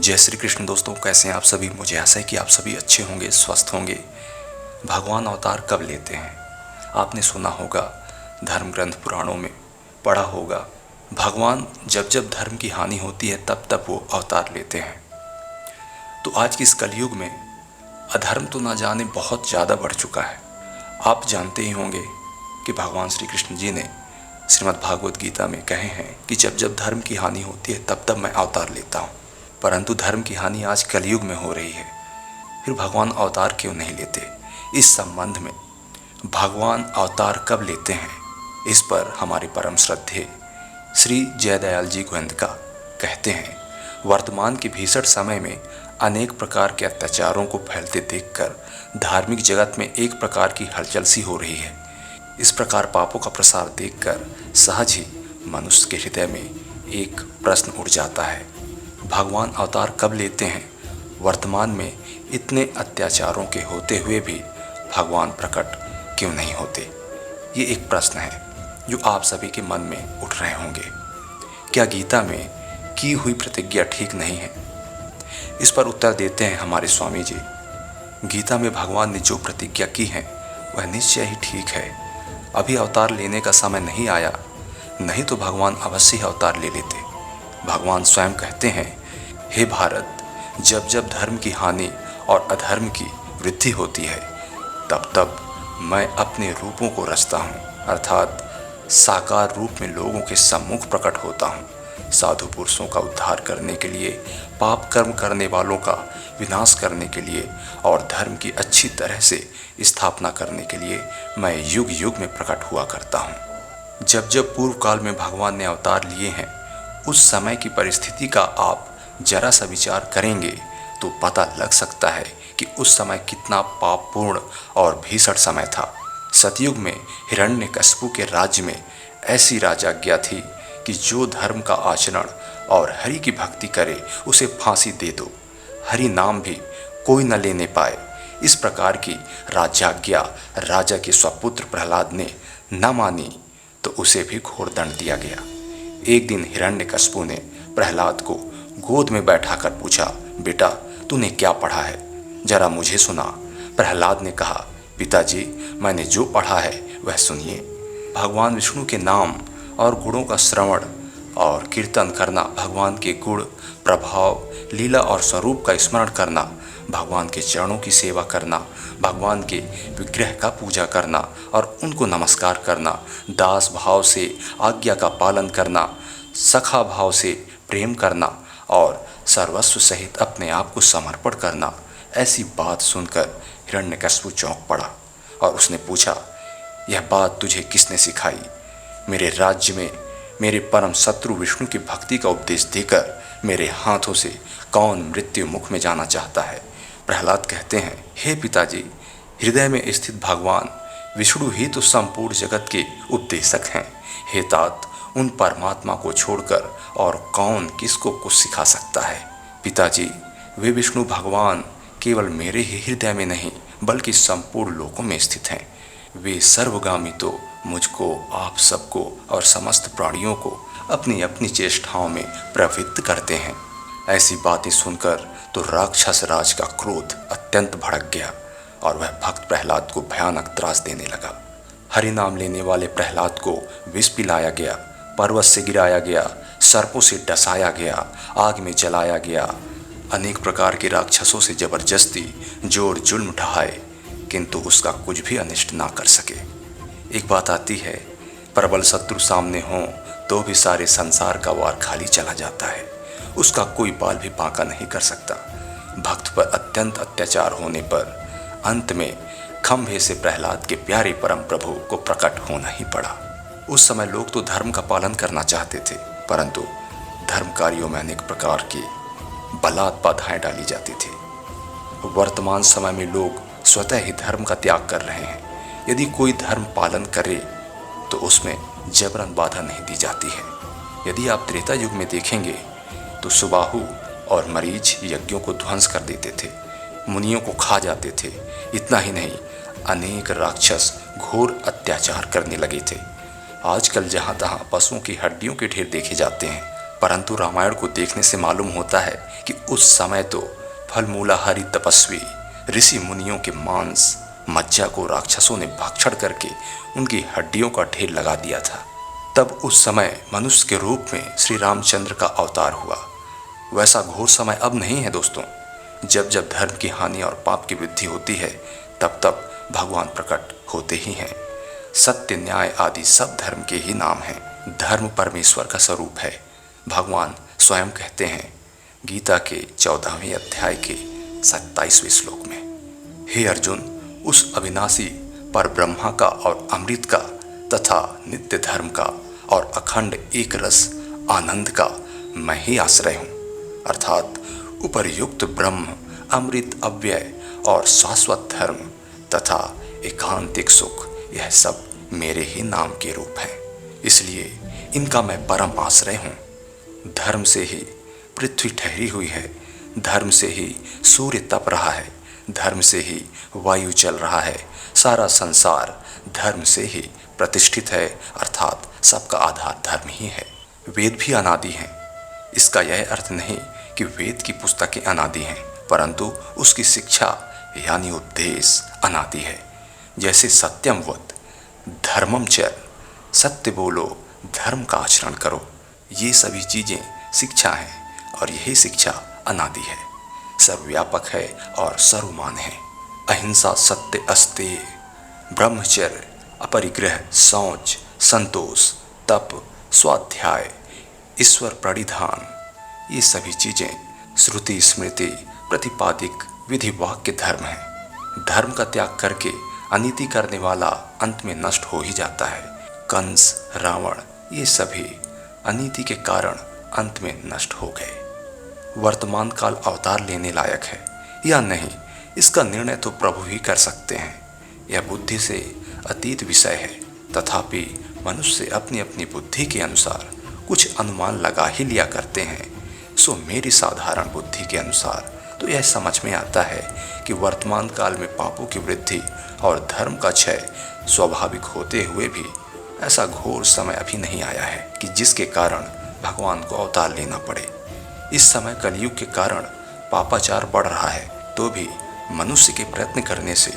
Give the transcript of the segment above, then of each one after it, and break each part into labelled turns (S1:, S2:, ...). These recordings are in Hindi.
S1: जय श्री कृष्ण दोस्तों, कैसे हैं आप सभी। मुझे आशा है कि आप सभी अच्छे होंगे, स्वस्थ होंगे। भगवान अवतार कब लेते हैं? आपने सुना होगा, धर्म ग्रंथ पुराणों में पढ़ा होगा, भगवान जब जब धर्म की हानि होती है तब तब वो अवतार लेते हैं। तो आज के इस कलयुग में अधर्म तो ना जाने बहुत ज़्यादा बढ़ चुका है। आप जानते ही होंगे कि भगवान श्री कृष्ण जी ने श्रीमद् भागवत गीता में कहे हैं कि जब जब धर्म की हानि होती है तब तब मैं अवतार लेता हूँ। परंतु धर्म की हानि आज कलयुग में हो रही है, फिर भगवान अवतार क्यों नहीं लेते? इस संबंध में भगवान अवतार कब लेते हैं, इस पर हमारे परम श्रद्धेय श्री जयदयाल जी गोविंद का कहते हैं, वर्तमान के भीषण समय में अनेक प्रकार के अत्याचारों को फैलते देखकर धार्मिक जगत में एक प्रकार की हलचल सी हो रही है। इस प्रकार पापों का प्रसार देखकर सहज ही मनुष्य के हृदय में एक प्रश्न उठ जाता है, भगवान अवतार कब लेते हैं? वर्तमान में इतने अत्याचारों के होते हुए भी भगवान प्रकट क्यों नहीं होते? ये एक प्रश्न है जो आप सभी के मन में उठ रहे होंगे। क्या गीता में की हुई प्रतिज्ञा ठीक नहीं है? इस पर उत्तर देते हैं हमारे स्वामी जी, गीता में भगवान ने जो प्रतिज्ञा की है वह निश्चय ही ठीक है। अभी अवतार लेने का समय नहीं आया, नहीं तो भगवान अवश्य ही अवतार ले लेते। भगवान स्वयं कहते हैं, हे भारत, जब जब धर्म की हानि और अधर्म की वृद्धि होती है तब तब मैं अपने रूपों को रचता हूँ, अर्थात साकार रूप में लोगों के सम्मुख प्रकट होता हूँ। साधु पुरुषों का उद्धार करने के लिए, पाप कर्म करने वालों का विनाश करने के लिए और धर्म की अच्छी तरह से स्थापना करने के लिए मैं युग युग में प्रकट हुआ करता हूँ। जब जब पूर्व काल में भगवान ने अवतार लिए हैं, उस समय की परिस्थिति का आप जरा सा विचार करेंगे तो पता लग सकता है कि उस समय कितना पापपूर्ण और भीषण समय था। सतयुग में हिरण्यकशिपु के राज्य में ऐसी राजाज्ञा थी कि जो धर्म का आचरण और हरि की भक्ति करे उसे फांसी दे दो, हरि नाम भी कोई न लेने पाए। इस प्रकार की राजाज्ञा राजा के स्वपुत्र प्रहलाद ने न मानी तो उसे भी घोर दंड दिया गया। एक दिन हिरण्यकशिपु ने प्रहलाद को गोद में बैठाकर पूछा, बेटा तूने क्या पढ़ा है, जरा मुझे सुना। प्रहलाद ने कहा, पिताजी मैंने जो पढ़ा है वह सुनिए। भगवान विष्णु के नाम और गुणों का श्रवण और कीर्तन करना, भगवान के गुण प्रभाव लीला और स्वरूप का स्मरण करना, भगवान के चरणों की सेवा करना, भगवान के विग्रह का पूजा करना और उनको नमस्कार करना, दास भाव से आज्ञा का पालन करना, सखा भाव से प्रेम करना और सर्वस्व सहित अपने आप को समर्पण करना। ऐसी बात सुनकर हिरण्यकशिपु चौंक पड़ा और उसने पूछा, यह बात तुझे किसने सिखाई? मेरे राज्य में मेरे परम शत्रु विष्णु की भक्ति का उपदेश देकर मेरे हाथों से कौन मृत्यु मुख में जाना चाहता है? प्रहलाद कहते हैं, हे पिताजी, हृदय में स्थित भगवान विष्णु ही तो संपूर्ण जगत के उपदेशक हैं। हे तात, उन परमात्मा को छोड़कर और कौन किसको कुछ सिखा सकता है? पिताजी, वे विष्णु भगवान केवल मेरे ही हृदय में नहीं बल्कि संपूर्ण लोकों में स्थित हैं। वे सर्वगामी तो मुझको, आप सबको और समस्त प्राणियों को अपनी अपनी चेष्टाओं में प्रवृत्त करते हैं। ऐसी बातें सुनकर तो राक्षस राज का क्रोध अत्यंत भड़क गया और वह भक्त प्रहलाद को भयानक त्रास देने लगा। हरि नाम लेने वाले प्रहलाद को विष पिलाया गया, पर्वत से गिराया गया, सर्पों से डसाया गया, आग में जलाया गया, अनेक प्रकार के राक्षसों से जबरदस्ती जोर जुल्म ढहाए, किंतु उसका कुछ भी अनिष्ट ना कर सके। एक बात आती है, प्रबल शत्रु सामने हो तो भी सारे संसार का वार खाली चला जाता है, उसका कोई बाल भी बांका नहीं कर सकता। भक्त पर अत्यंत अत्याचार होने पर अंत में खंभे से प्रहलाद के प्यारे परम प्रभु को प्रकट होना ही पड़ा। उस समय लोग तो धर्म का पालन करना चाहते थे, परंतु धर्म कार्यों में अनेक प्रकार की बलात् बाधाएं डाली जाती थी। वर्तमान समय में लोग स्वतः ही धर्म का त्याग कर रहे हैं। यदि कोई धर्म पालन करे तो उसमें जबरन बाधा नहीं दी जाती है। यदि आप त्रेता युग में देखेंगे तो सुबाहु और मरीच यज्ञों को ध्वंस कर देते थे, मुनियों को खा जाते थे। इतना ही नहीं, अनेक राक्षस घोर अत्याचार करने लगे थे। आजकल जहाँ तहाँ पशुओं की हड्डियों के ढेर देखे जाते हैं। परंतु रामायण को देखने से मालूम होता है कि उस समय तो फलमूलाहारी तपस्वी ऋषि मुनियों के मांस मज्जा को राक्षसों ने भक्षण करके उनकी हड्डियों का ढेर लगा दिया था। तब उस समय मनुष्य के रूप में श्री रामचंद्र का अवतार हुआ। वैसा घोर समय अब नहीं है दोस्तों। जब जब धर्म की हानि और पाप की वृद्धि होती है तब तब भगवान प्रकट होते ही हैं। सत्य न्याय आदि सब धर्म के ही नाम हैं। धर्म परमेश्वर का स्वरूप है। भगवान स्वयं कहते हैं गीता के 14वें अध्याय के 27वें श्लोक में, हे अर्जुन, उस अविनाशी पर ब्रह्मा का और अमृत का तथा नित्य धर्म का और अखंड एक रस आनंद का मैं ही आश्रय हूँ। अर्थात उपर्युक्त ब्रह्म, अमृत, अव्यय और शाश्वत धर्म तथा एकांतिक सुख, यह सब मेरे ही नाम के रूप हैं। इसलिए इनका मैं परम आश्रय हूँ। धर्म से ही पृथ्वी ठहरी हुई है, धर्म से ही सूर्य तप रहा है, धर्म से ही वायु चल रहा है। सारा संसार धर्म से ही प्रतिष्ठित है, अर्थात सबका आधार धर्म ही है। वेद भी अनादि हैं। इसका यह अर्थ नहीं कि वेद की पुस्तकें अनादि हैं, परंतु उसकी शिक्षा यानी उपदेश अनादि है। जैसे सत्यम वद धर्मम चर, सत्य बोलो, धर्म का आचरण करो, ये सभी चीज़ें शिक्षा हैं और यही शिक्षा अनादि है, सर्वव्यापक है और सर्वमान है। अहिंसा, सत्य, अस्तेय, ब्रह्मचर्य, अपरिग्रह, शौच, संतोष, तप, स्वाध्याय, ईश्वर प्रणिधान, ये सभी चीज़ें श्रुति स्मृति प्रतिपादिक विधि वाक्य धर्म है। धर्म का त्याग करके अनीति करने वाला अंत में नष्ट हो ही जाता है। कंस, रावण, ये सभी अनीति के कारण अंत में नष्ट हो गए। वर्तमान काल अवतार लेने लायक है या नहीं, इसका निर्णय तो प्रभु ही कर सकते हैं। यह बुद्धि से अतीत विषय है, तथापि मनुष्य अपनी अपनी बुद्धि के अनुसार कुछ अनुमान लगा ही लिया करते हैं। सो मेरी साधारण बुद्धि के अनुसार तो यह समझ में आता है कि वर्तमान काल में पापों की वृद्धि और धर्म का क्षय स्वाभाविक होते हुए भी ऐसा घोर समय अभी नहीं आया है कि जिसके कारण भगवान को अवतार लेना पड़े। इस समय कलयुग के कारण पापाचार बढ़ रहा है, तो भी मनुष्य के प्रयत्न करने से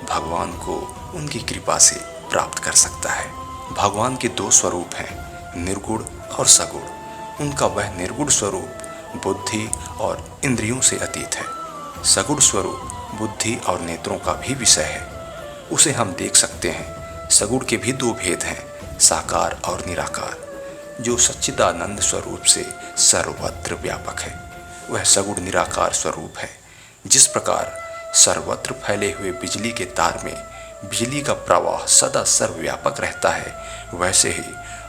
S1: भगवान को उनकी कृपा से प्राप्त कर सकता है। भगवान के दो स्वरूप हैं, निर्गुण और सगुण। उनका वह निर्गुण स्वरूप बुद्धि और इंद्रियों से अतीत है। सगुण स्वरूप बुद्धि और नेत्रों का भी विषय है, उसे हम देख सकते हैं। सगुण के भी दो भेद हैं, साकार और निराकार। जो सच्चिदानंद स्वरूप से सर्वत्र व्यापक है वह सगुण निराकार स्वरूप है। जिस प्रकार सर्वत्र फैले हुए बिजली के तार में बिजली का प्रवाह सदा सर्वव्यापक रहता है, वैसे ही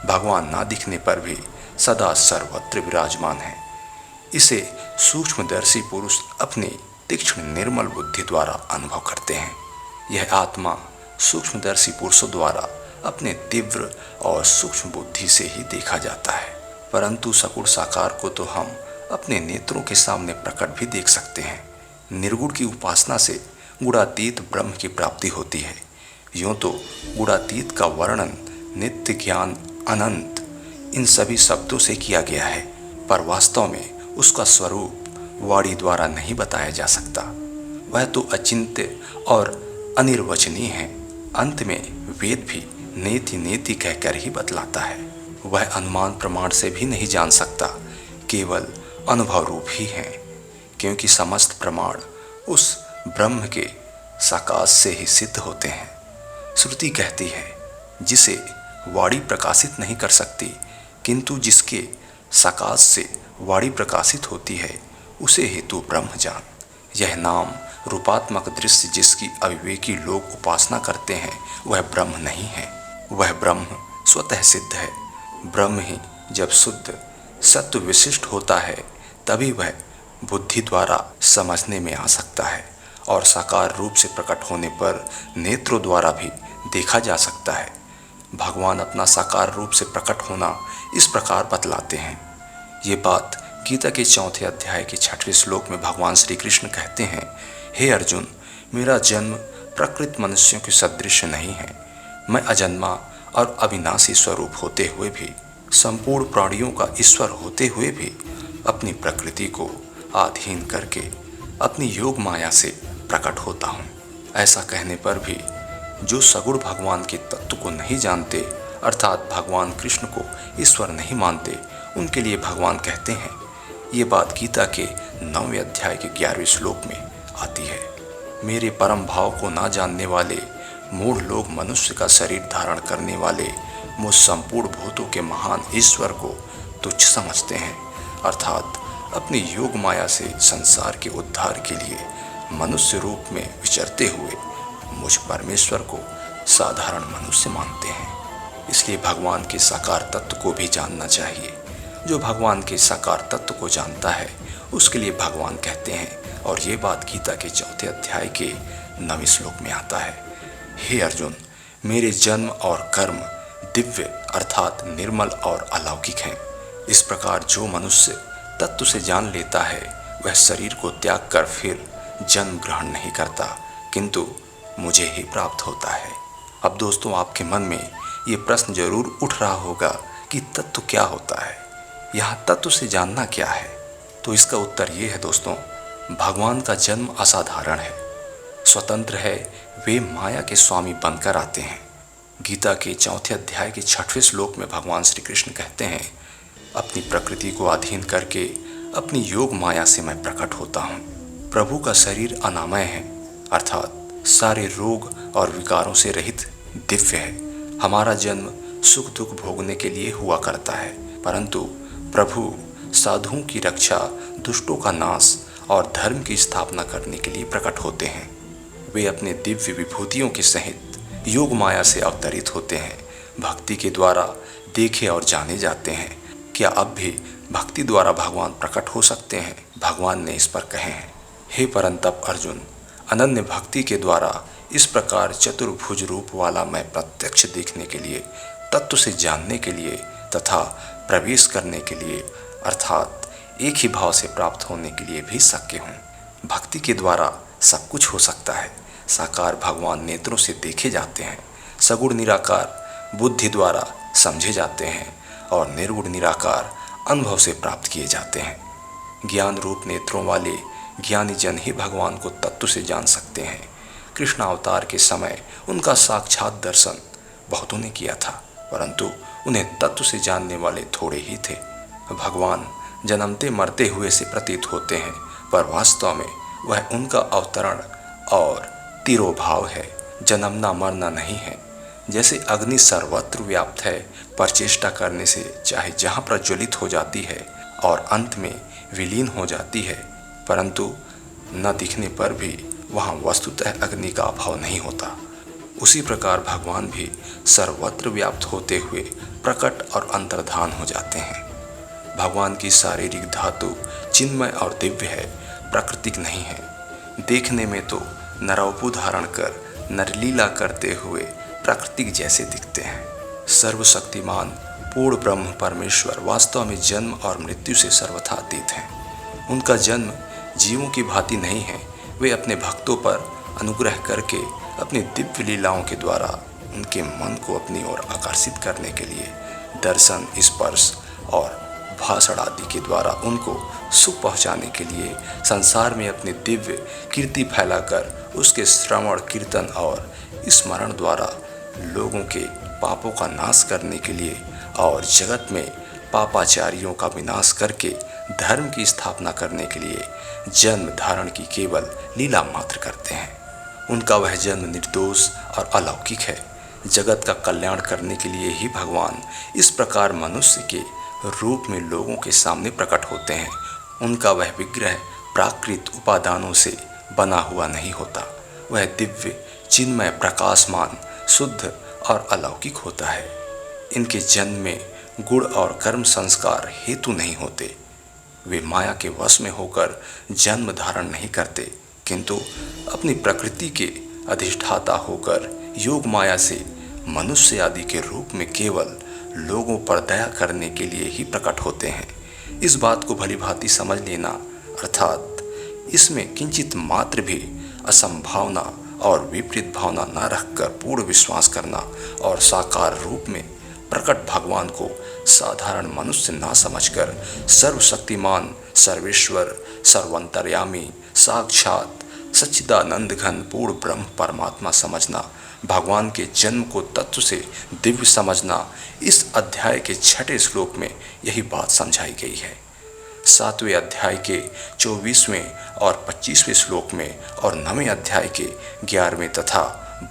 S1: भगवान ना दिखने पर भी सदा सर्वत्र विराजमान है। इसे सूक्ष्मदर्शी पुरुष अपनी तीक्ष्ण निर्मल बुद्धि द्वारा अनुभव करते हैं। यह आत्मा सूक्ष्मदर्शी पुरुषों द्वारा अपने तीव्र और सूक्ष्म बुद्धि से ही देखा जाता है, परंतु सगुण साकार को तो हम अपने नेत्रों के सामने प्रकट भी देख सकते हैं। निर्गुण की उपासना से गुणातीत ब्रह्म की प्राप्ति होती है। यूँ तो गुणातीत का वर्णन नित्य, ज्ञान, अनंत, इन सभी शब्दों से किया गया है, पर वास्तव में उसका स्वरूप वाणी द्वारा नहीं बताया जा सकता। वह तो अचिंत्य और अनिर्वचनीय है। अंत में वेद भी नेति नेति कहकर ही बतलाता है। वह अनुमान प्रमाण से भी नहीं जान सकता, केवल अनुभव रूप ही है, क्योंकि समस्त प्रमाण उस ब्रह्म के सकाश से ही सिद्ध होते हैं। श्रुति कहती है जिसे वाणी प्रकाशित नहीं कर सकती, किंतु जिसके सकाश से वाणी प्रकाशित होती है, उसे ही तू ब्रह्म जान। यह नाम रूपात्मक दृश्य जिसकी अविवेकी लोग उपासना करते हैं, वह ब्रह्म नहीं है। वह ब्रह्म स्वतः सिद्ध है। ब्रह्म ही जब शुद्ध सत्व विशिष्ट होता है, तभी वह बुद्धि द्वारा समझने में आ सकता है और साकार रूप से प्रकट होने पर नेत्रों द्वारा भी देखा जा सकता है। भगवान अपना साकार रूप से प्रकट होना इस प्रकार बतलाते हैं। ये बात गीता के 4 अध्याय के 6वें श्लोक में भगवान श्री कृष्ण कहते हैं, हे अर्जुन, मेरा जन्म प्रकृत मनुष्यों के सदृश नहीं है। मैं अजन्मा और अविनाशी स्वरूप होते हुए भी संपूर्ण प्राणियों का ईश्वर होते हुए भी अपनी प्रकृति को अधीन करके अपनी योग माया से प्रकट होता हूँ। ऐसा कहने पर भी जो सगुण भगवान के तत्व को नहीं जानते, अर्थात भगवान कृष्ण को ईश्वर नहीं मानते, उनके लिए भगवान कहते हैं, ये बात गीता के 9वें अध्याय के 11वें श्लोक में आती है, मेरे परम भाव को ना जानने वाले मूढ़ लोग मनुष्य का शरीर धारण करने वाले मुझ संपूर्ण भूतों के महान ईश्वर को तुच्छ समझते हैं, अर्थात अपनी योग माया से संसार के उद्धार के लिए मनुष्य रूप में विचरते हुए मुझ परमेश्वर को साधारण मनुष्य मानते हैं। इसलिए भगवान के साकार तत्व को भी जानना चाहिए। जो भगवान के साकार तत्व को जानता है उसके लिए भगवान कहते हैं, और ये बात गीता के 4 अध्याय के 9वें श्लोक में आता है, हे अर्जुन, मेरे जन्म और कर्म दिव्य अर्थात निर्मल और अलौकिक हैं। इस प्रकार जो मनुष्य तत्व से जान लेता है वह शरीर को त्याग कर फिर जन्म ग्रहण नहीं करता, किंतु मुझे ही प्राप्त होता है। अब दोस्तों, आपके मन में ये प्रश्न जरूर उठ रहा होगा कि तत्व क्या होता है, यहाँ तत्व से जानना क्या है। तो इसका उत्तर ये है दोस्तों, भगवान का जन्म असाधारण है, स्वतंत्र है, वे माया के स्वामी बनकर आते हैं। गीता के 4 अध्याय के 6वें श्लोक में भगवान श्री कृष्ण कहते हैं, अपनी प्रकृति को अधीन करके अपनी योग माया से मैं प्रकट होता हूँ। प्रभु का शरीर अनामय है, अर्थात सारे रोग और विकारों से रहित दिव्य है। हमारा जन्म सुख दुख भोगने के लिए हुआ करता है, परंतु प्रभु साधुओं की रक्षा, दुष्टों का नाश और धर्म की स्थापना करने के लिए प्रकट होते हैं। वे अपने दिव्य विभूतियों के सहित योग माया से अवतरित होते हैं, भक्ति के द्वारा देखे और जाने जाते हैं। क्या अब भी भक्ति द्वारा भगवान प्रकट हो सकते हैं? भगवान ने इस पर कहे हैं, हे परंतप अर्जुन, अनन्य भक्ति के द्वारा इस प्रकार चतुर्भुज रूप वाला मैं प्रत्यक्ष देखने के लिए, तत्व से जानने के लिए तथा प्रवेश करने के लिए, अर्थात एक ही भाव से प्राप्त होने के लिए भी शक्य हूँ। भक्ति के द्वारा सब कुछ हो सकता है। साकार भगवान नेत्रों से देखे जाते हैं, सगुण निराकार बुद्धि द्वारा समझे जाते हैं और निर्गुण निराकार अनुभव से प्राप्त किए जाते हैं। ज्ञान रूप नेत्रों वाले ज्ञानी जन ही भगवान को तत्व से जान सकते हैं। कृष्ण अवतार के समय उनका साक्षात दर्शन बहुतों ने किया था, परंतु उन्हें तत्व से जानने वाले थोड़े ही थे। भगवान जन्मते मरते हुए से प्रतीत होते हैं, पर वास्तव में वह उनका अवतरण और तिरोभाव है, जन्मना मरना नहीं है। जैसे अग्नि सर्वत्र व्याप्त है, पर चेष्टा करने से चाहे जहाँ प्रज्वलित हो जाती है और अंत में विलीन हो जाती है, परंतु न दिखने पर भी वहाँ वस्तुतः अग्नि का अभाव नहीं होता। उसी प्रकार भगवान भी सर्वत्र व्याप्त होते हुए प्रकट और अंतर्धान हो जाते हैं। भगवान की शारीरिक धातु चिन्मय और दिव्य है, प्राकृतिक नहीं है। देखने में तो नरवपु धारण कर नरलीला करते हुए प्राकृतिक जैसे दिखते हैं। सर्वशक्तिमान पूर्ण ब्रह्म परमेश्वर वास्तव में जन्म और मृत्यु से सर्वथा अतीत हैं। उनका जन्म जीवों की भांति नहीं है। वे अपने भक्तों पर अनुग्रह करके अपनी दिव्य लीलाओं के द्वारा उनके मन को अपनी ओर आकर्षित करने के लिए दर्शन, स्पर्श और भाषण आदि के द्वारा उनको सुख पहुंचाने के लिए संसार में अपनी दिव्य कीर्ति फैलाकर उसके श्रवण, कीर्तन और स्मरण द्वारा लोगों के पापों का नाश करने के लिए और जगत में पापाचारियों का विनाश करके धर्म की स्थापना करने के लिए जन्म धारण की केवल लीला मात्र करते हैं। उनका वह जन्म निर्दोष और अलौकिक है। जगत का कल्याण करने के लिए ही भगवान इस प्रकार मनुष्य के रूप में लोगों के सामने प्रकट होते हैं। उनका वह विग्रह प्राकृत उपादानों से बना हुआ नहीं होता। वह दिव्य, चिन्मय, प्रकाशमान, शुद्ध और अलौकिक होता है। इनके जन्म में गुण और कर्म संस्कार हेतु नहीं होते। वे माया के वश में होकर जन्म धारण नहीं करते, किंतु अपनी प्रकृति के अधिष्ठाता होकर योग माया से मनुष्य आदि के रूप में केवल लोगों पर दया करने के लिए ही प्रकट होते हैं। इस बात को भली भांति समझ लेना, अर्थात इसमें किंचित मात्र भी असंभावना और विपरीत भावना न रखकर पूर्ण विश्वास करना और साकार रूप में प्रकट भगवान को साधारण मनुष्य ना समझकर सर्वशक्तिमान, सर्वेश्वर, सर्वंतर्यामी, साक्षात सच्चिदानंद घन पूर्ण ब्रह्म परमात्मा समझना, भगवान के जन्म को तत्व से दिव्य समझना, इस अध्याय के 6ठे श्लोक में यही बात समझाई गई है। 7वें अध्याय के 24वें और 25वें श्लोक में और 9वें अध्याय के 11वें तथा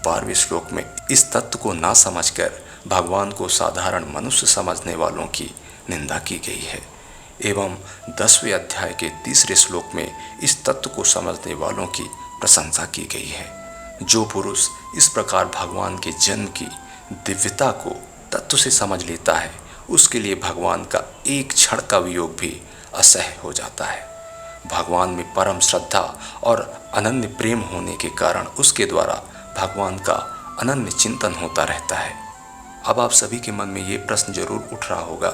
S1: 12वें श्लोक में इस तत्व को ना समझकर भगवान को साधारण मनुष्य समझने वालों की निंदा की गई है, एवं 10वें अध्याय के 3रे श्लोक में इस तत्व को समझने वालों की प्रशंसा की गई है। जो पुरुष इस प्रकार भगवान के जन्म की दिव्यता को तत्व से समझ लेता है, उसके लिए भगवान का एक क्षण का वियोग भी असह्य हो जाता है। भगवान में परम श्रद्धा और अनन्य प्रेम होने के कारण उसके द्वारा भगवान का अनन्य चिंतन होता रहता है। अब आप सभी के मन में ये प्रश्न जरूर उठ रहा होगा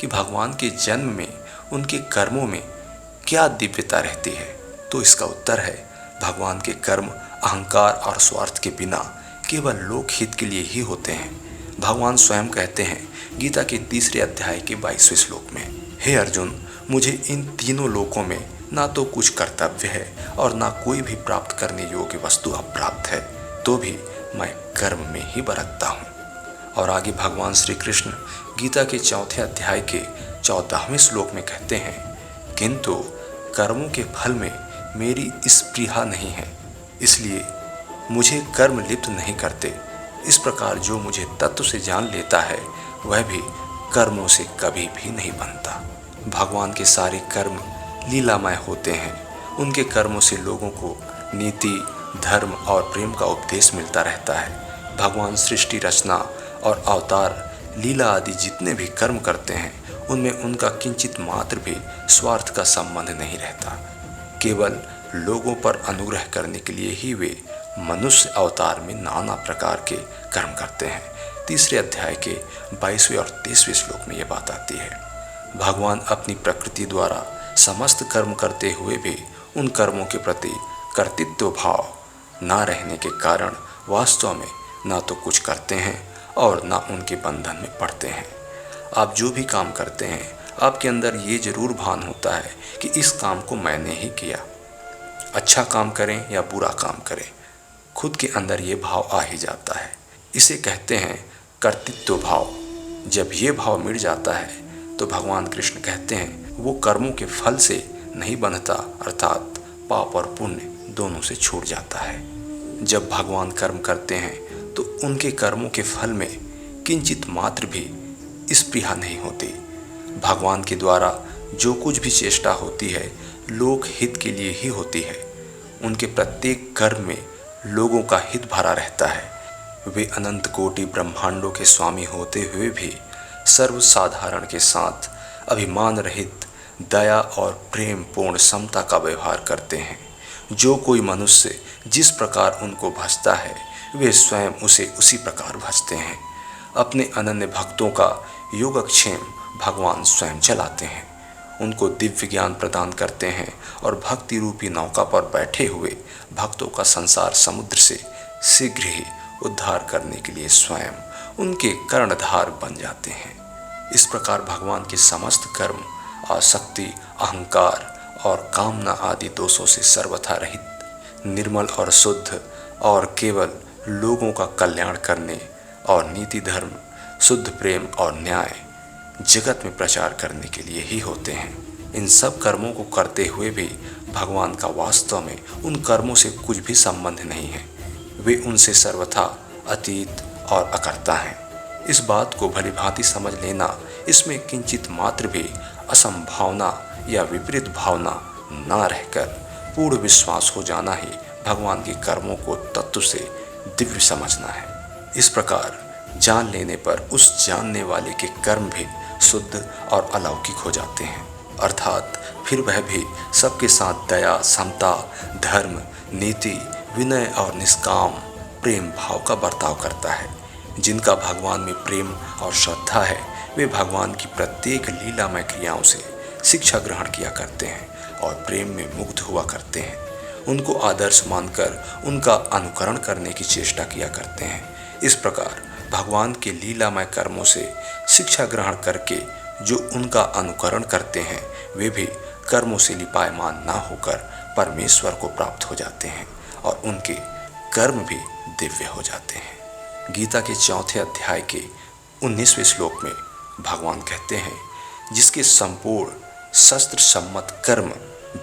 S1: कि भगवान के जन्म में उनके कर्मों में क्या दिव्यता रहती है। तो इसका उत्तर है, भगवान के कर्म अहंकार और स्वार्थ के बिना केवल लोक हित के लिए ही होते हैं। भगवान स्वयं कहते हैं गीता के 3रे अध्याय के 22वें श्लोक में, हे अर्जुन, मुझे इन तीनों लोकों में ना तो कुछ कर्तव्य है और ना कोई भी प्राप्त करने योग्य वस्तु अप्राप्त है, तो भी मैं कर्म में ही बरतता हूँ। और आगे भगवान श्री कृष्ण गीता के 4थे अध्याय के 14वें श्लोक में कहते हैं, किंतु कर्मों के फल में मेरी स्पृहा नहीं है, इसलिए मुझे कर्म लिप्त नहीं करते। इस प्रकार जो मुझे तत्व से जान लेता है वह भी कर्मों से कभी भी नहीं बनता। भगवान के सारे कर्म लीलामय होते हैं। उनके कर्मों से लोगों को नीति, धर्म और प्रेम का उपदेश मिलता रहता है। भगवान सृष्टि रचना और अवतार, लीला आदि जितने भी कर्म करते हैं उनमें उनका किंचित मात्र भी स्वार्थ का संबंध नहीं रहता। केवल लोगों पर अनुग्रह करने के लिए ही वे मनुष्य अवतार में नाना प्रकार के कर्म करते हैं। 3रे अध्याय के 22वें और 23वें श्लोक में यह बात आती है। भगवान अपनी प्रकृति द्वारा समस्त कर्म करते हुए भी उन कर्मों के प्रति कर्तृत्व भाव ना रहने के कारण वास्तव में ना तो कुछ करते हैं और ना उनके बंधन में पड़ते हैं। आप जो भी काम करते हैं, आपके अंदर ये जरूर भान होता है कि इस काम को मैंने ही किया। अच्छा काम करें या बुरा काम करें, खुद के अंदर ये भाव आ ही जाता है। इसे कहते हैं कर्तृत्व भाव। जब ये भाव मिट जाता है तो भगवान कृष्ण कहते हैं वो कर्मों के फल से नहीं बंधता, अर्थात पाप और पुण्य दोनों से छूट जाता है। जब भगवान कर्म करते हैं तो उनके कर्मों के फल में किंचित मात्र भी स्पृहा नहीं होती। भगवान के द्वारा जो कुछ भी चेष्टा होती है लोक हित के लिए ही होती है। उनके प्रत्येक कर्म में लोगों का हित भरा रहता है। वे अनंत कोटि ब्रह्मांडों के स्वामी होते हुए भी सर्वसाधारण के साथ अभिमान रहित दया और प्रेम पूर्ण समता का व्यवहार करते हैं। जो कोई मनुष्य जिस प्रकार उनको भजता है वे स्वयं उसे उसी प्रकार भजते हैं। अपने अनन्य भक्तों का योगक्षेम भगवान स्वयं चलाते हैं, उनको दिव्य ज्ञान प्रदान करते हैं और भक्ति रूपी नौका पर बैठे हुए भक्तों का संसार समुद्र से शीघ्र ही उद्धार करने के लिए स्वयं उनके कर्णधार बन जाते हैं। इस प्रकार भगवान के समस्त कर्म आसक्ति, अहंकार और कामना आदि दोषों से सर्वथा रहित, निर्मल और शुद्ध और केवल लोगों का कल्याण करने और नीति, धर्म, शुद्ध प्रेम और न्याय जगत में प्रचार करने के लिए ही होते हैं। इन सब कर्मों को करते हुए भी भगवान का वास्तव में उन कर्मों से कुछ भी संबंध नहीं है। वे उनसे सर्वथा अतीत और अकर्ता हैं। इस बात को भली भांति समझ लेना, इसमें किंचित मात्र भी असंभावना या विपरीत भावना ना रहकर पूर्ण विश्वास हो जाना ही भगवान के कर्मों को तत्व से दिव्य समझना है। इस प्रकार जान लेने पर उस जानने वाले के कर्म भी शुद्ध और अलौकिक हो जाते हैं, अर्थात फिर वह भी सबके साथ दया, समता, धर्म, नीति, विनय और निष्काम प्रेम भाव का बर्ताव करता है। जिनका भगवान में प्रेम और श्रद्धा है वे भगवान की प्रत्येक लीलामय क्रियाओं से शिक्षा ग्रहण किया करते हैं और प्रेम में मुग्ध हुआ करते हैं। उनको आदर्श मानकर उनका अनुकरण करने की चेष्टा किया करते हैं। इस प्रकार भगवान के लीलामय कर्मों से शिक्षा ग्रहण करके जो उनका अनुकरण करते हैं वे भी कर्मों से लिपायमान ना होकर परमेश्वर को प्राप्त हो जाते हैं और उनके कर्म भी दिव्य हो जाते हैं। गीता के 4 अध्याय के 19वें श्लोक में भगवान कहते हैं, जिसके संपूर्ण शस्त्र सम्मत कर्म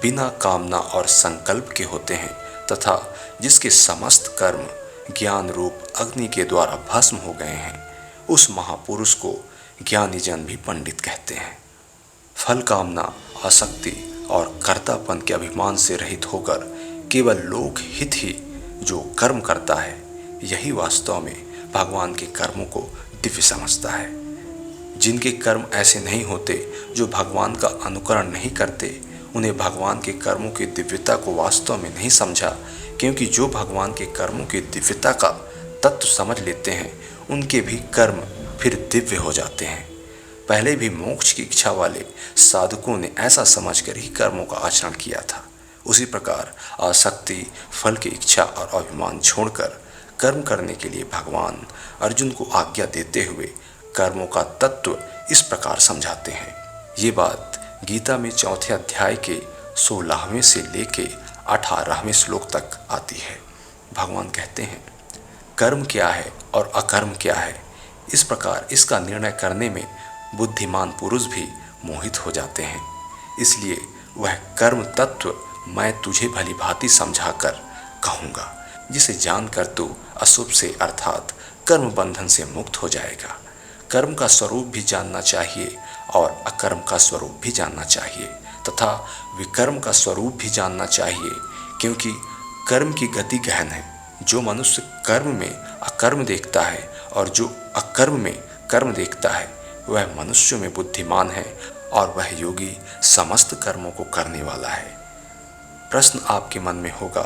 S1: बिना कामना और संकल्प के होते हैं तथा जिसके समस्त कर्म ज्ञान रूप अग्नि के द्वारा भस्म हो गए हैं, उस महापुरुष को ज्ञानी जन भी पंडित कहते हैं। फल कामना, आसक्ति और कर्तापन के अभिमान से रहित होकर केवल लोक हित ही जो कर्म करता है, यही वास्तव में भगवान के कर्मों को दिव्य समझता है। जिनके कर्म ऐसे नहीं होते, जो भगवान का अनुकरण नहीं करते, उन्हें भगवान के कर्मों की दिव्यता को वास्तव में नहीं समझा, क्योंकि जो भगवान के कर्मों की दिव्यता का तत्व समझ लेते हैं, उनके भी कर्म फिर दिव्य हो जाते हैं। पहले भी मोक्ष की इच्छा वाले साधकों ने ऐसा समझकर ही कर्मों का आचरण किया था। उसी प्रकार आसक्ति, फल की इच्छा और अभिमान छोड़कर कर्म करने के लिए भगवान अर्जुन को आज्ञा देते हुए कर्मों का तत्व इस प्रकार समझाते हैं। ये बात गीता में 4 अध्याय के 16वें से लेके 18वें श्लोक तक आती है। भगवान कहते हैं, कर्म क्या है और अकर्म क्या है, इस प्रकार इसका निर्णय करने में बुद्धिमान पुरुष भी मोहित हो जाते हैं। इसलिए वह कर्म तत्व मैं तुझे भली भांति समझाकर कहूँगा, जिसे जानकर तू अशुभ से अर्थात कर्म बंधन से मुक्त हो जाएगा। कर्म का स्वरूप भी जानना चाहिए और अकर्म का स्वरूप भी जानना चाहिए तथा विकर्म का स्वरूप भी जानना चाहिए, क्योंकि कर्म की गति गहन है। जो मनुष्य कर्म में अकर्म देखता है और जो अकर्म में कर्म देखता है, वह मनुष्यों में बुद्धिमान है और वह योगी समस्त कर्मों को करने वाला है। प्रश्न आपके मन में होगा,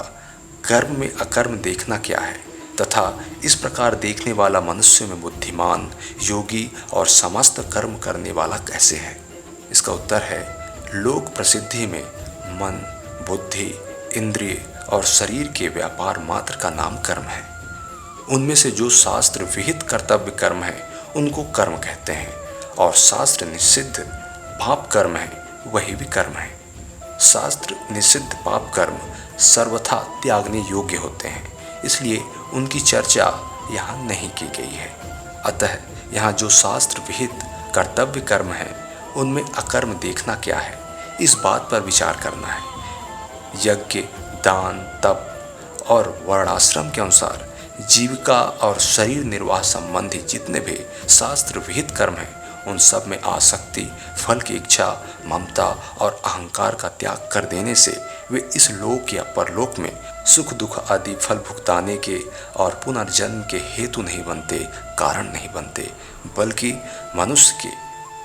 S1: कर्म में अकर्म देखना क्या है तथा इस प्रकार देखने वाला मनुष्य में बुद्धिमान, योगी और समस्त कर्म करने वाला कैसे है? इसका उत्तर है, लोक प्रसिद्धि में मन, बुद्धि, इंद्रिय और शरीर के व्यापार मात्र का नाम कर्म है। उनमें से जो शास्त्र विहित कर्तव्य कर्म है उनको कर्म कहते हैं और शास्त्र निषिद्ध पाप कर्म है वही भी कर्म है। शास्त्र निषिद्ध पाप कर्म सर्वथा त्यागने योग्य होते हैं, इसलिए उनकी चर्चा यहाँ नहीं की गई है। अतः यहाँ जो शास्त्र विहित कर्तव्य कर्म है उनमें अकर्म देखना क्या है, इस बात पर विचार करना है। यज्ञ, दान, तप और वर्णाश्रम के अनुसार जीविका और शरीर निर्वाह संबंधी जितने भी शास्त्र विहित कर्म हैं, उन सब में आसक्ति, फल की इच्छा, ममता और अहंकार का त्याग कर देने से वे इस लोक या परलोक में सुख दुख आदि फल भुगताने के और पुनर्जन्म के हेतु नहीं बनते, कारण नहीं बनते, बल्कि मनुष्य के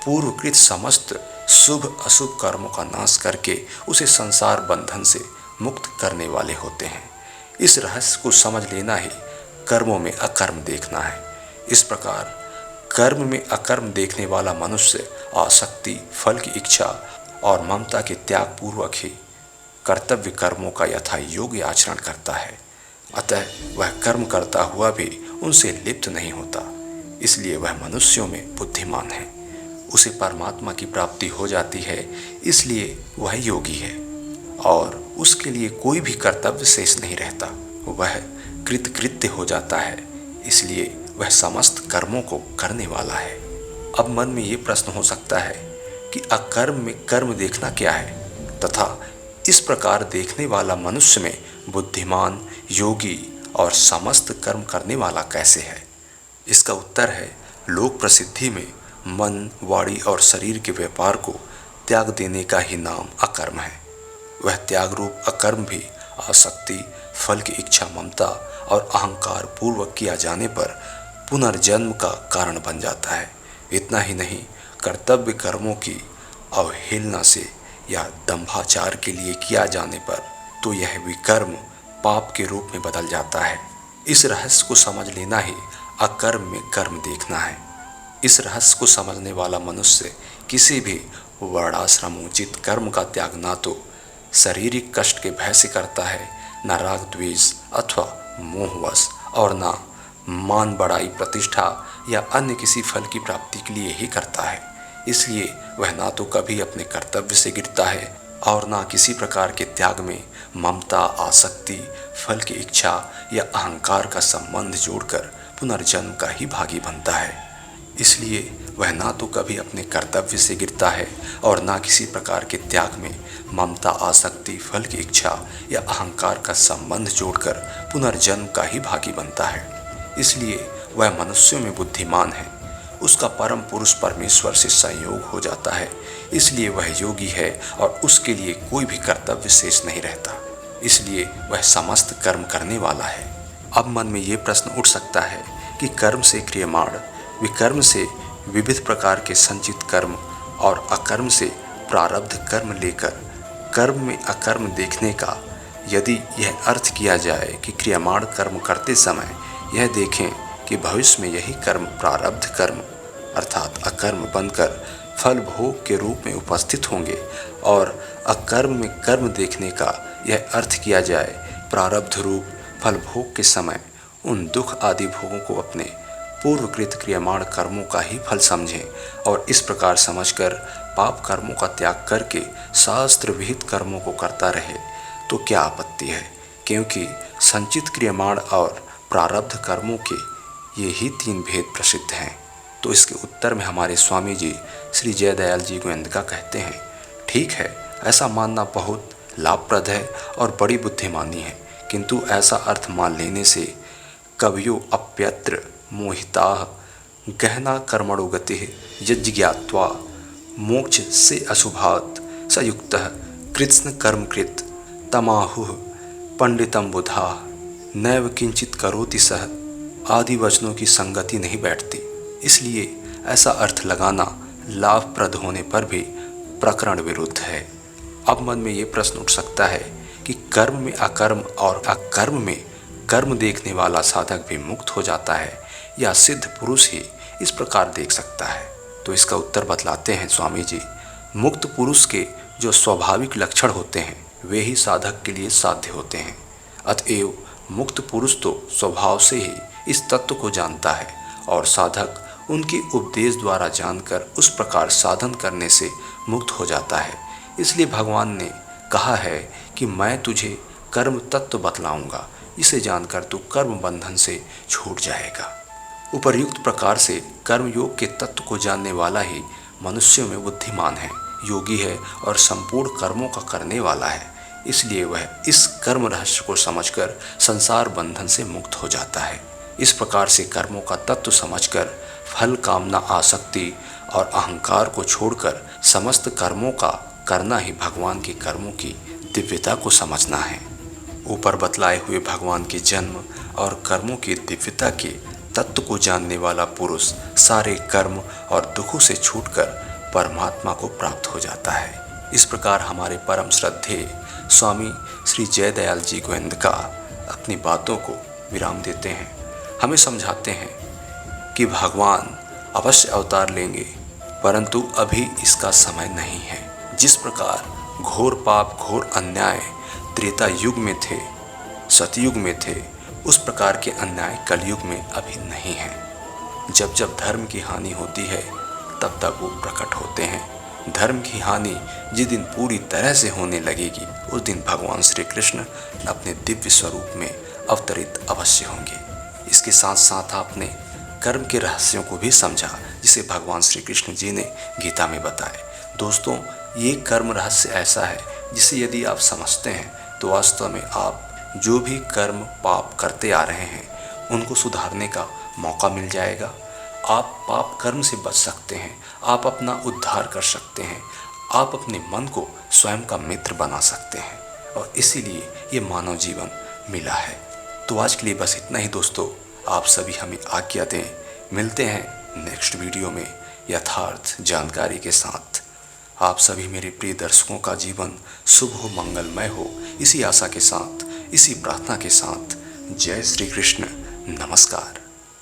S1: पूर्वकृत समस्त शुभ अशुभ कर्मों का नाश करके उसे संसार बंधन से मुक्त करने वाले होते हैं। इस रहस्य को समझ लेना ही कर्मों में अकर्म देखना है। इस प्रकार कर्म में अकर्म देखने वाला मनुष्य आसक्ति, फल की इच्छा और ममता के त्याग पूर्वक ही कर्तव्य कर्मों का यथा योग्य आचरण करता है। अतः वह कर्म करता हुआ भी उनसे लिप्त नहीं होता, इसलिए वह मनुष्यों में बुद्धिमान है। उसे परमात्मा की प्राप्ति हो जाती है, इसलिए वह योगी है और उसके लिए कोई भी कर्तव्य शेष नहीं रहता। वह कृतकृत्य हो जाता है, इसलिए वह समस्त कर्मों को करने वाला है। अब मन में ये प्रश्न हो सकता है कि अकर्म में कर्म देखना क्या है तथा इस प्रकार देखने वाला मनुष्य में बुद्धिमान, योगी और समस्त कर्म करने वाला कैसे है? इसका उत्तर है, लोक प्रसिद्धि में मन, वाणी और शरीर के व्यापार को त्याग देने का ही नाम अकर्म है। वह त्याग रूप अकर्म भी आसक्ति, फल की इच्छा, ममता और अहंकार पूर्वक किया जाने पर पुनर्जन्म का कारण बन जाता है। इतना ही नहीं, कर्तव्य कर्मों की अवहेलना से या दंभाचार के लिए किया जाने पर तो यह विकर्म पाप के रूप में बदल जाता है। इस रहस्य को समझ लेना ही अकर्म में कर्म देखना है। इस रहस्य को समझने वाला मनुष्य किसी भी वर्णाश्रमोचित कर्म का त्याग ना तो शारीरिक कष्ट के भय से करता है, न राग द्वेष अथवा मोहवश और न मान, बड़ाई, प्रतिष्ठा या अन्य किसी फल की प्राप्ति के लिए ही करता है। इसलिए वह ना तो कभी अपने कर्तव्य से गिरता है और ना किसी प्रकार के त्याग में ममता, आसक्ति, फल की इच्छा या अहंकार का संबंध जोड़कर पुनर्जन्म का ही भागी बनता है। इसलिए वह ना तो कभी अपने कर्तव्य से गिरता है और ना किसी प्रकार के त्याग में ममता, आसक्ति, फल की इच्छा या अहंकार का संबंध जोड़कर पुनर्जन्म का ही भागी बनता है। इसलिए वह मनुष्यों में बुद्धिमान है। उसका परम पुरुष परमेश्वर से संयोग हो जाता है। इसलिए वह योगी है और उसके लिए कोई भी कर्तव्य शेष नहीं रहता। इसलिए वह समस्त कर्म करने वाला है। अब मन में ये प्रश्न उठ सकता है कि कर्म से क्रियमाण, विकर्म से विविध प्रकार के संचित कर्म और अकर्म से प्रारब्ध कर्म लेकर कर्म में अकर्म देखने का यदि यह अर्थ किया जाए कि क्रियमाण कर्म करते समय यह देखें कि भविष्य में यही कर्म प्रारब्ध कर्म अर्थात अकर्म बनकर फल भोग के रूप में उपस्थित होंगे और अकर्म में कर्म देखने का यह अर्थ किया जाए प्रारब्ध रूप फल भोग के समय उन दुख आदि भोगों को अपने पूर्वकृत क्रियमाण कर्मों का ही फल समझें और इस प्रकार समझकर पाप कर्मों का त्याग करके शास्त्र विहित कर्मों को करता रहे तो क्या आपत्ति है, क्योंकि संचित क्रियमाण और प्रारब्ध कर्मों के ये ही 3 भेद प्रसिद्ध हैं। तो इसके उत्तर में हमारे स्वामी जी श्री जयदयाल जी गोयंदका कहते हैं, ठीक है, ऐसा मानना बहुत लाभप्रद है और बड़ी बुद्धिमानी है, किंतु ऐसा अर्थ मान लेने से कवियो अप्यत्र मोहिताः गहना कर्मणो गतिः यज्ञात्वा मोक्ष से अशुभात् सयुक्तः कृत्स्न कर्मकृत तमाहुः पंडितम बुधाः नैव किंचित करोति सह आदि वचनों की संगति नहीं बैठती। इसलिए ऐसा अर्थ लगाना लाभप्रद होने पर भी प्रकरण विरुद्ध है। अब मन में ये प्रश्न उठ सकता है कि कर्म में अकर्म और अकर्म में कर्म देखने वाला साधक भी मुक्त हो जाता है या सिद्ध पुरुष ही इस प्रकार देख सकता है। तो इसका उत्तर बतलाते हैं स्वामी जी, मुक्त पुरुष के जो स्वाभाविक लक्षण होते हैं वे ही साधक के लिए साध्य होते हैं। अतएव मुक्त पुरुष तो स्वभाव से ही इस तत्व को जानता है और साधक उनके उपदेश द्वारा जानकर उस प्रकार साधन करने से मुक्त हो जाता है। इसलिए भगवान ने कहा है कि मैं तुझे कर्म तत्व बतलाऊंगा, इसे जानकर तू कर्म बंधन से छूट जाएगा। उपर्युक्त प्रकार से कर्म योग के तत्व को जानने वाला ही मनुष्यों में बुद्धिमान है, योगी है और संपूर्ण कर्मों का करने वाला है। इसलिए वह इस कर्म रहस्य को समझकर संसार बंधन से मुक्त हो जाता है। इस प्रकार से कर्मों का तत्व समझकर फल कामना, आसक्ति और अहंकार को छोड़कर समस्त कर्मों का करना ही भगवान के कर्मों की दिव्यता को समझना है। ऊपर बतलाए हुए भगवान के जन्म और कर्मों की दिव्यता के तत्व को जानने वाला पुरुष सारे कर्म और दुखों से छूटकर परमात्मा को प्राप्त हो जाता है। इस प्रकार हमारे परम श्रद्धेय स्वामी श्री जयदयाल जी गोयंदका अपनी बातों को विराम देते हैं। हमें समझाते हैं कि भगवान अवश्य अवतार लेंगे, परंतु अभी इसका समय नहीं है। जिस प्रकार घोर पाप, घोर अन्याय त्रेता युग में थे, सतयुग में थे, उस प्रकार के अन्याय कलयुग में अभी नहीं है। जब जब धर्म की हानि होती है तब तक वो प्रकट होते हैं। धर्म की हानि जिस दिन पूरी तरह से होने लगेगी उस दिन भगवान श्री कृष्ण अपने दिव्य स्वरूप में अवतरित अवश्य होंगे। इसके साथ साथ आपने कर्म के रहस्यों को भी समझा जिसे भगवान श्री कृष्ण जी ने गीता में बताए। दोस्तों, ये कर्म रहस्य ऐसा है जिसे यदि आप समझते हैं तो वास्तव में आप जो भी कर्म पाप करते आ रहे हैं उनको सुधारने का मौका मिल जाएगा। आप पाप कर्म से बच सकते हैं, आप अपना उद्धार कर सकते हैं, आप अपने मन को स्वयं का मित्र बना सकते हैं और इसीलिए ये मानव जीवन मिला है। तो आज के लिए बस इतना ही दोस्तों, आप सभी हमें आज्ञा दें। मिलते हैं नेक्स्ट वीडियो में यथार्थ जानकारी के साथ। आप सभी मेरे प्रिय दर्शकों का जीवन शुभ हो, मंगलमय हो, इसी आशा के साथ, इसी प्रार्थना के साथ। जय श्री कृष्ण, नमस्कार।